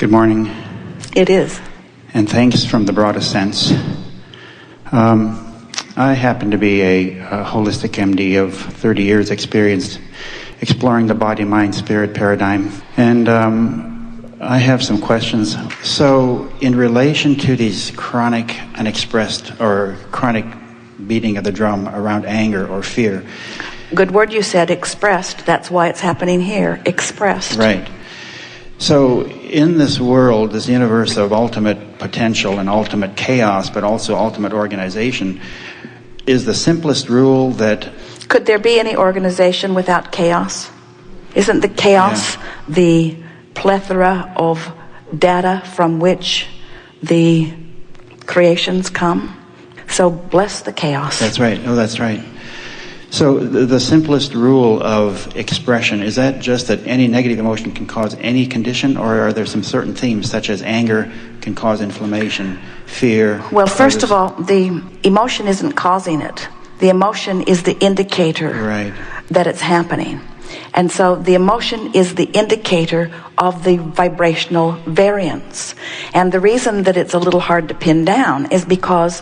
Good morning. It is. And thanks from the broadest sense. I happen to be a holistic MD of 30 years experience exploring the body-mind-spirit paradigm. And I have some questions. So in relation to these chronic unexpressed or chronic beating of the drum around anger or fear. Good word you said, expressed. That's why it's happening here. Expressed. Right. So in this world, this universe of ultimate potential and ultimate chaos, but also ultimate organization, is the simplest rule that... Could there be any organization without chaos? Isn't the chaos the plethora of data from which the creations come? So bless the chaos. That's right. Oh, that's right. So the simplest rule of expression, is that just that any negative emotion can cause any condition, or are there some certain themes such as anger can cause inflammation, fear? Well, first of all, the emotion isn't causing it. The emotion is the indicator that it's happening. And so the emotion is the indicator of the vibrational variance. And the reason that it's a little hard to pin down is because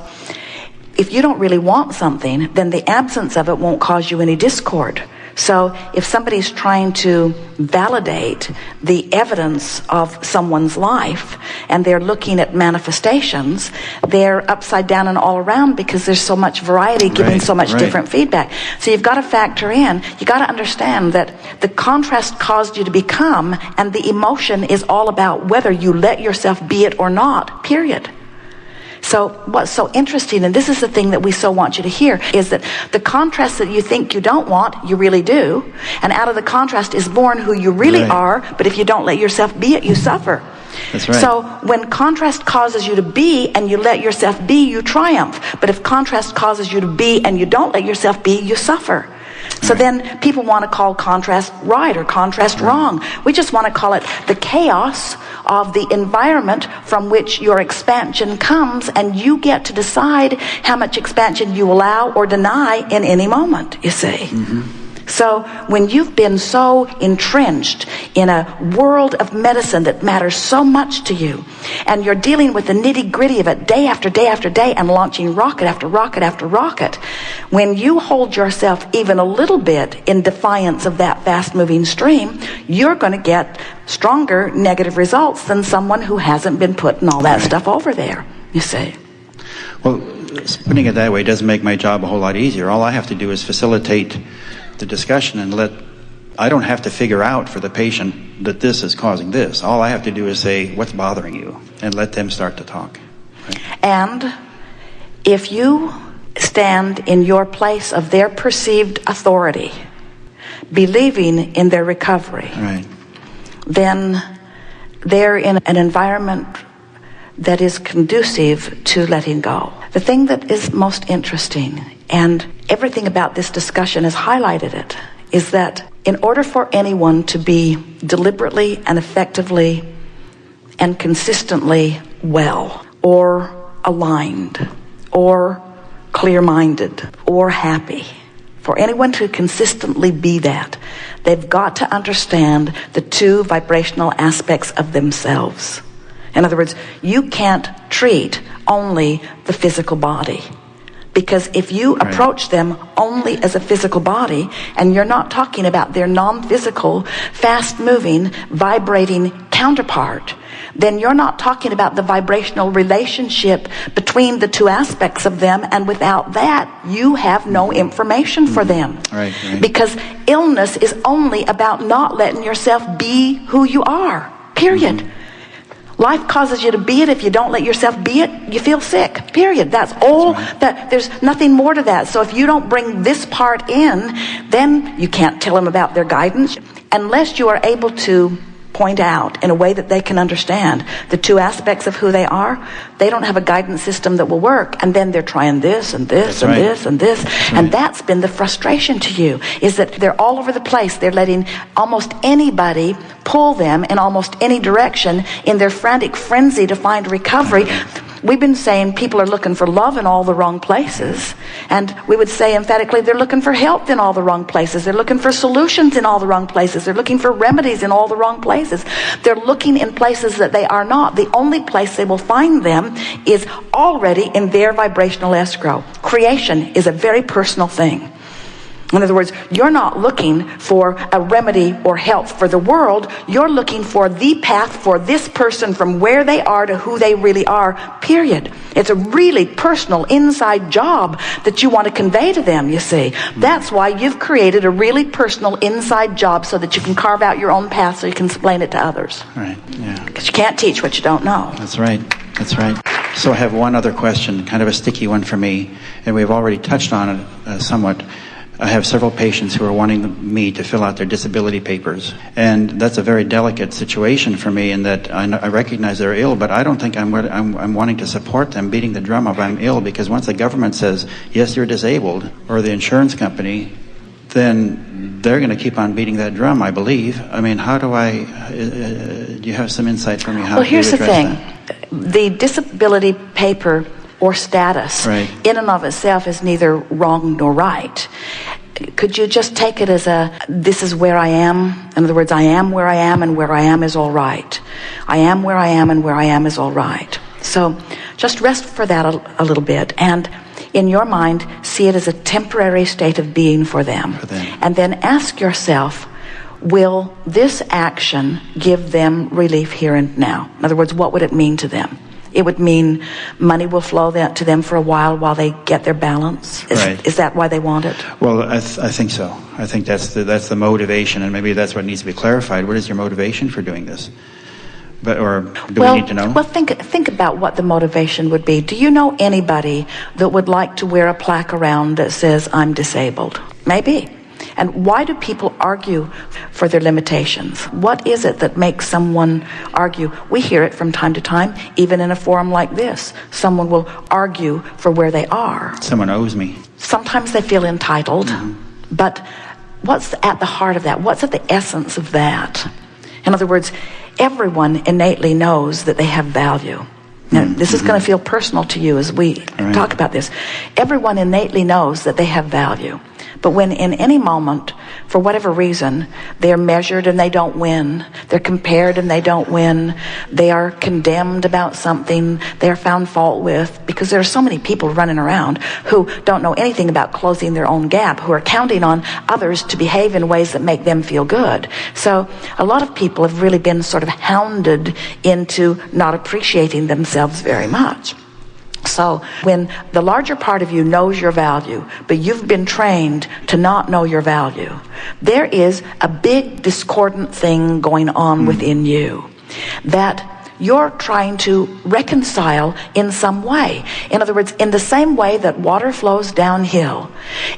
if you don't really want something, then the absence of it won't cause you any discord. So if somebody's trying to validate the evidence of someone's life and they're looking at manifestations, they're upside down and all around because there's so much variety giving so much different feedback. So you've got to factor in, you got to understand that the contrast caused you to become, and the emotion is all about whether you let yourself be it or not, period. So what's so interesting, and this is the thing that we so want you to hear, is that the contrast that you think you don't want, you really do. And out of the contrast is born who you really are, but if you don't let yourself be it, you suffer. That's right. So when contrast causes you to be and you let yourself be, you triumph. But if contrast causes you to be and you don't let yourself be, you suffer. So then people want to call contrast right or contrast wrong. We just want to call it the chaos of the environment from which your expansion comes, and you get to decide how much expansion you allow or deny in any moment, you see. So when you've been so entrenched in a world of medicine that matters so much to you, and you're dealing with the nitty-gritty of it day after day after day and launching rocket after rocket after rocket, when you hold yourself even a little bit in defiance of that fast-moving stream, you're going to get stronger negative results than someone who hasn't been putting all that stuff over there, you see. Well, putting it that way doesn't make my job a whole lot easier. All I have to do is facilitate the discussion and I don't have to figure out for the patient that this is causing this. All I have to do is say, what's bothering you? And let them start to talk. And if you stand in your place of their perceived authority, believing in their recovery, then they're in an environment that is conducive to letting go. The thing that is most interesting, and everything about this discussion has highlighted it, is that in order for anyone to be deliberately and effectively and consistently well, or aligned, or clear-minded, or happy, for anyone to consistently be that, they've got to understand the two vibrational aspects of themselves. In other words, you can't treat only the physical body. Because if you approach them only as a physical body, and you're not talking about their non-physical, fast-moving, vibrating counterpart, then you're not talking about the vibrational relationship between the two aspects of them, and without that, you have no information for them. Because illness is only about not letting yourself be who you are, period. Life causes you to be it. If you don't let yourself be it, you feel sick, period. That's all. That there's nothing more to that. So if you don't bring this part in, then you can't tell them about their guidance unless you are able to point out in a way that they can understand the two aspects of who they are. They don't have a guidance system that will work, and then they're trying this and this and this and this, and that's been the frustration to you, is that they're all over the place. They're letting almost anybody pull them in almost any direction in their frantic frenzy to find recovery. We've been saying people are looking for love in all the wrong places. And we would say emphatically they're looking for help in all the wrong places. They're looking for solutions in all the wrong places. They're looking for remedies in all the wrong places. They're looking in places that they are not. The only place they will find them is already in their vibrational escrow. Creation is a very personal thing. In other words, you're not looking for a remedy or help for the world. You're looking for the path for this person from where they are to who they really are, period. It's a really personal inside job that you want to convey to them, you see. That's why you've created a really personal inside job so that you can carve out your own path so you can explain it to others. Right, yeah. Because you can't teach what you don't know. That's right, that's right. So I have one other question, kind of a sticky one for me, and we've already touched on it somewhat. I have several patients who are wanting me to fill out their disability papers. And that's a very delicate situation for me in that I recognize they're ill, but I don't think I'm wanting to support them beating the drum of I'm ill, because once the government says, yes, you're disabled, or the insurance company, then they're going to keep on beating that drum, I believe. I mean, how do do you have some insight for me? How well, here's the thing. That? The disability paper or status in and of itself is neither wrong nor right. Could you just take it as this is where I am? In other words, I am where I am, and where I am is all right. I am where I am, and where I am is all right. So just rest for that a little bit, and in your mind, see it as a temporary state of being for them. And then ask yourself, will this action give them relief here and now? In other words, what would it mean to them? It would mean money will flow to them for a while they get their balance. Is that why they want it? Well, I think so. I think that's the motivation, and maybe that's what needs to be clarified. What is your motivation for doing this? We need to know? Well, think about what the motivation would be. Do you know anybody that would like to wear a plaque around that says, I'm disabled? Maybe. And why do people argue for their limitations? What is it that makes someone argue? We hear it from time to time, even in a forum like this. Someone will argue for where they are. Someone owes me. Sometimes they feel entitled, but what's at the heart of that? What's at the essence of that? In other words, everyone innately knows that they have value. Now, this is going to feel personal to you as we talk about this. Everyone innately knows that they have value. But when in any moment, for whatever reason, they're measured and they don't win, they're compared and they don't win, they are condemned about something, they're found fault with, because there are so many people running around who don't know anything about closing their own gap, who are counting on others to behave in ways that make them feel good. So a lot of people have really been sort of hounded into not appreciating themselves very much. So when the larger part of you knows your value, but you've been trained to not know your value, there is a big discordant thing going on within you that you're trying to reconcile in some way. In other words, in the same way that water flows downhill,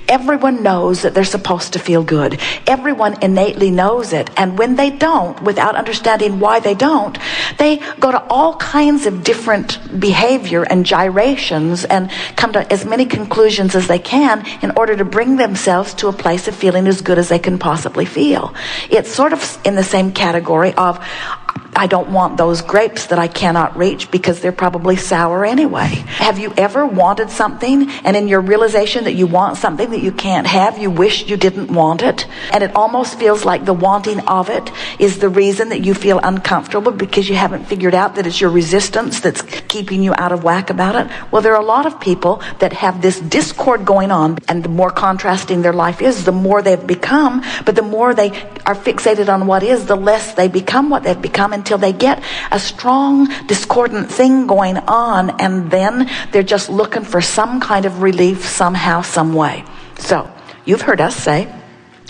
everyone knows that they're supposed to feel good. Everyone innately knows it. And when they don't, without understanding why they don't, they go to all kinds of different behavior and gyrations and come to as many conclusions as they can in order to bring themselves to a place of feeling as good as they can possibly feel. It's sort of in the same category of, I don't want those grapes that I cannot reach because they're probably sour anyway. Have you ever wanted something, and in your realization that you want something that you can't have, you wish you didn't want it? And it almost feels like the wanting of it is the reason that you feel uncomfortable, because you haven't figured out that it's your resistance that's keeping you out of whack about it. Well, there are a lot of people that have this discord going on, and the more contrasting their life is, the more they've become, but the more they are fixated on what is, the less they become what they've become, until they get a strong discordant thing going on, and then they're just looking for some kind of relief somehow, some way. So you've heard us say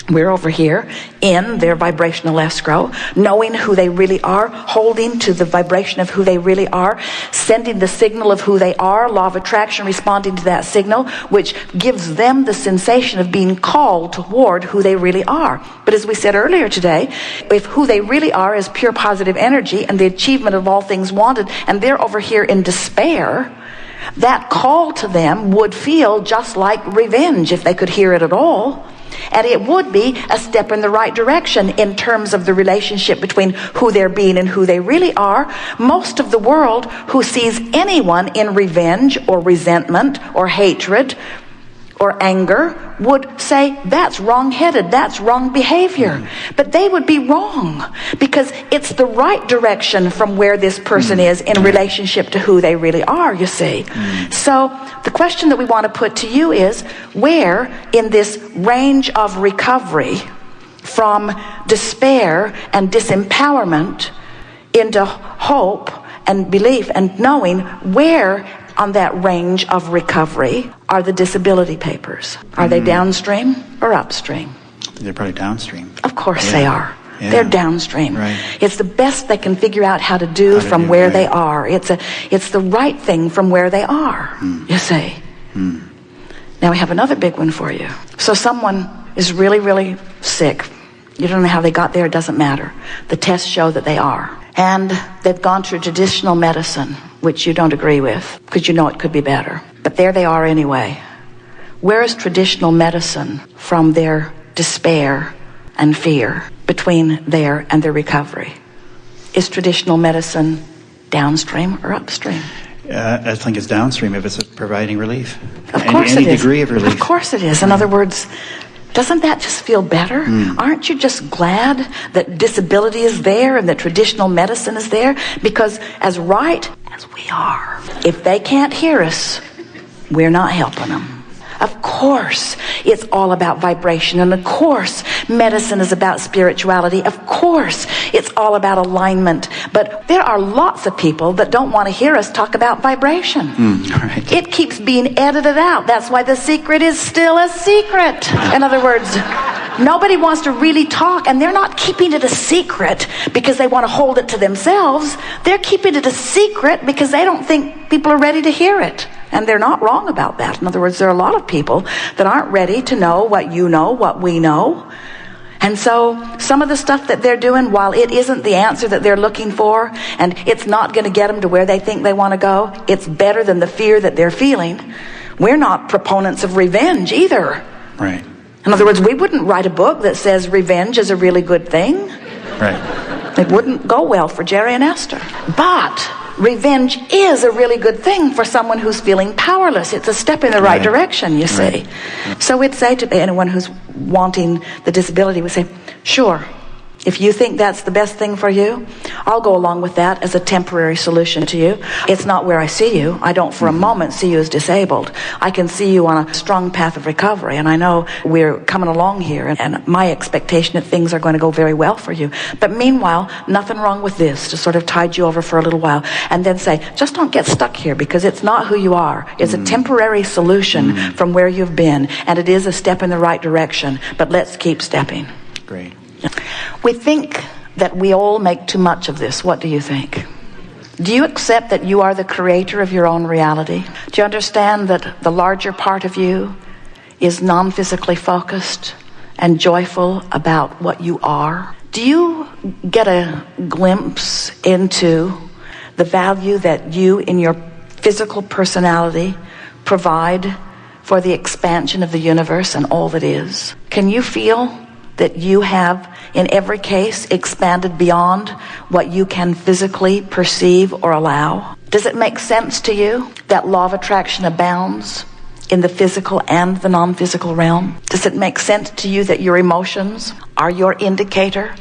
we're over here in their vibrational escrow, knowing who they really are, holding to the vibration of who they really are, sending the signal of who they are, law of attraction responding to that signal, which gives them the sensation of being called toward who they really are. But as we said earlier today, if who they really are is pure positive energy and the achievement of all things wanted, and they're over here in despair, that call to them would feel just like revenge if they could hear it at all. And it would be a step in the right direction in terms of the relationship between who they're being and who they really are. Most of the world who sees anyone in revenge or resentment or hatred or anger would say, that's wrong-headed, that's wrong behavior. But they would be wrong, because it's the right direction from where this person is in relationship to who they really are, you see. So the question that we want to put to you is, where in this range of recovery from despair and disempowerment into hope and belief and knowing, where on that range of recovery are the disability papers? Are they downstream or upstream? They're probably downstream. Of course they are. Yeah. They're downstream. Right. It's the best they can figure out how to do from where they are. It's the right thing from where they are, you see. Now we have another big one for you. So someone is really, really sick. You don't know how they got there, it doesn't matter. The tests show that they are. And they've gone through traditional medicine, which you don't agree with, because you know it could be better. But there they are anyway. Where is traditional medicine from their despair and fear between there and their recovery? Is traditional medicine downstream or upstream? I think it's downstream if it's providing relief. Of course any it is. degree of relief. Of course it is. In other words, doesn't that just feel better? Aren't you just glad that disability is there and that traditional medicine is there? Because as right as we are, if they can't hear us, we're not helping them. Of course, it's all about vibration. And of course, medicine is about spirituality. Of course, it's all about alignment. But there are lots of people that don't want to hear us talk about vibration. Right. It keeps being edited out. That's why the secret is still a secret. In other words, nobody wants to really talk, and they're not keeping it a secret because they want to hold it to themselves. They're keeping it a secret because they don't think people are ready to hear it. And they're not wrong about that. In other words, there are a lot of people that aren't ready to know what you know, what we know. And so some of the stuff that they're doing, while it isn't the answer that they're looking for, and it's not going to get them to where they think they want to go, it's better than the fear that they're feeling. We're not proponents of revenge either. Right. In other words, we wouldn't write a book that says revenge is a really good thing. Right. It wouldn't go well for Jerry and Esther. But revenge is a really good thing for someone who's feeling powerless. It's a step in the right direction, you see. So we'd say to anyone who's wanting the disability, we say, sure, if you think that's the best thing for you, I'll go along with that as a temporary solution to you. It's not where I see you. I don't for a moment see you as disabled. I can see you on a strong path of recovery, and I know we're coming along here, and my expectation that things are going to go very well for you. But meanwhile, nothing wrong with this, to sort of tide you over for a little while, and then say, just don't get stuck here, because it's not who you are. It's a temporary solution from where you've been, and it is a step in the right direction, but let's keep stepping. Great. We think that we all make too much of this. What do you think? Do you accept that you are the creator of your own reality? Do you understand that the larger part of you is non-physically focused and joyful about what you are? Do you get a glimpse into the value that you in your physical personality provide for the expansion of the universe and all that is? Can you feel that you have, in every case, expanded beyond what you can physically perceive or allow? Does it make sense to you that law of attraction abounds in the physical and the non-physical realm? Does it make sense to you that your emotions are your indicator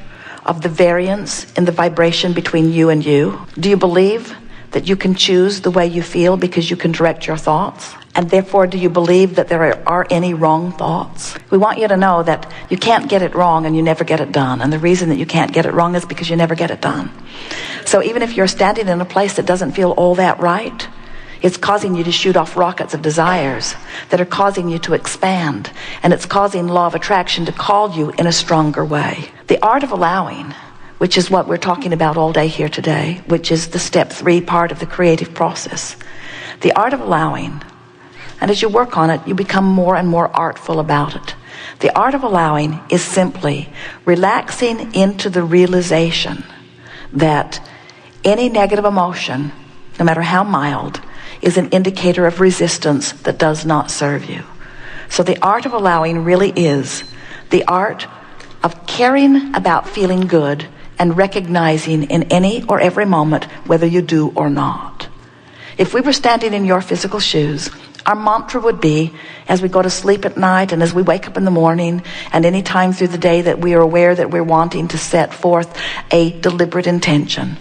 of the variance in the vibration between you and you? Do you believe that you can choose the way you feel because you can direct your thoughts? And therefore, do you believe that there are any wrong thoughts? We want you to know that you can't get it wrong and you never get it done. And the reason that you can't get it wrong is because you never get it done. So even if you're standing in a place that doesn't feel all that right, it's causing you to shoot off rockets of desires that are causing you to expand. And it's causing law of attraction to call you in a stronger way. The art of allowing, which is what we're talking about all day here today, which is the step 3 part of the creative process. The art of allowing. And as you work on it, you become more and more artful about it. The art of allowing is simply relaxing into the realization that any negative emotion, no matter how mild, is an indicator of resistance that does not serve you. So the art of allowing really is the art of caring about feeling good and recognizing in any or every moment whether you do or not. If we were standing in your physical shoes, our mantra would be, as we go to sleep at night and as we wake up in the morning and any time through the day that we are aware that we're wanting to set forth a deliberate intention,